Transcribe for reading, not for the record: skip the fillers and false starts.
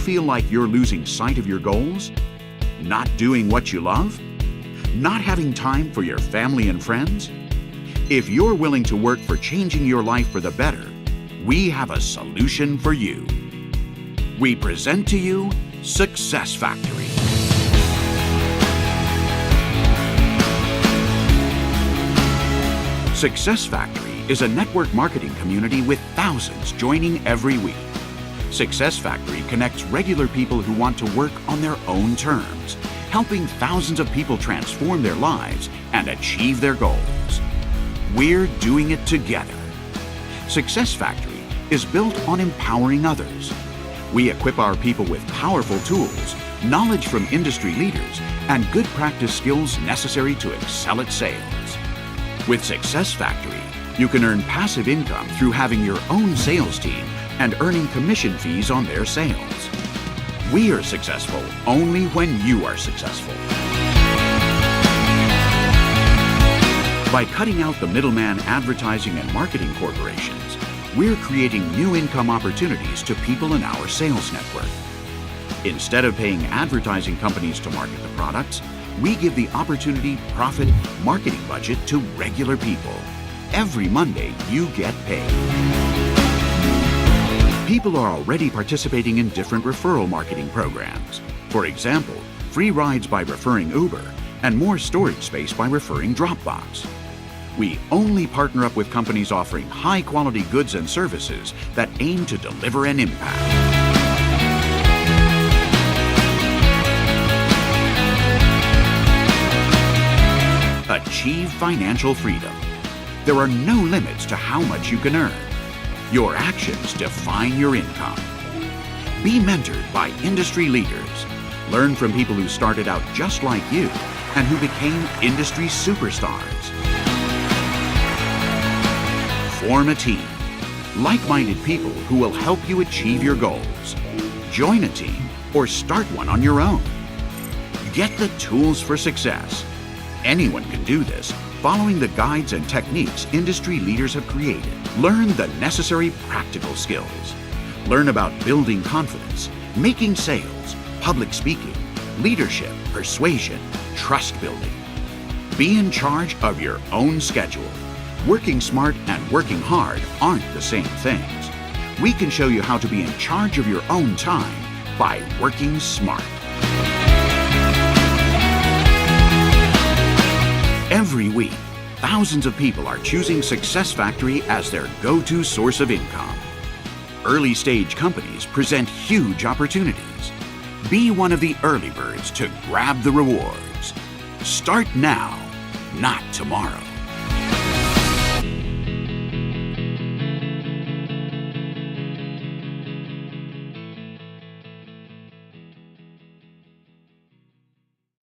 feel like you're losing sight of your goals? Not doing what you love? Not having time for your family and friends? If you're willing to work for changing your life for the better, we have a solution for you. We present to you Success Factory. Success Factory is a network marketing community with thousands joining every week. Success Factory connects regular people who want to work on their own terms, helping thousands of people transform their lives and achieve their goals. We're doing it together. Success Factory is built on empowering others. We equip our people with powerful tools, knowledge from industry leaders, and good practice skills necessary to excel at sales. With Success Factory, you can earn passive income through having your own sales team and earning commission fees on their sales. We are successful only when you are successful. By cutting out the middleman advertising and marketing corporations, we're creating new income opportunities to people in our sales network. Instead of paying advertising companies to market the products, we give the opportunity profit marketing budget to regular people. Every Monday, you get paid. People are already participating in different referral marketing programs. For example, free rides by referring Uber and more storage space by referring Dropbox. We only partner up with companies offering high-quality goods and services that aim to deliver an impact. Achieve financial freedom. There are no limits to how much you can earn. Your actions define your income. Be mentored by industry leaders. Learn from people who started out just like you and who became industry superstars. Form a team. Like-minded people who will help you achieve your goals. Join a team or start one on your own. Get the tools for success. Anyone can do this, following the guides and techniques industry leaders have created. Learn the necessary practical skills. Learn about building confidence, making sales, public speaking, leadership, persuasion, trust building. Be in charge of your own schedule. Working smart and working hard aren't the same things. We can show you how to be in charge of your own time by working smart. Every week, thousands of people are choosing Success Factory as their go-to source of income. Early-stage companies present huge opportunities. Be one of the early birds to grab the rewards. Start now, not tomorrow.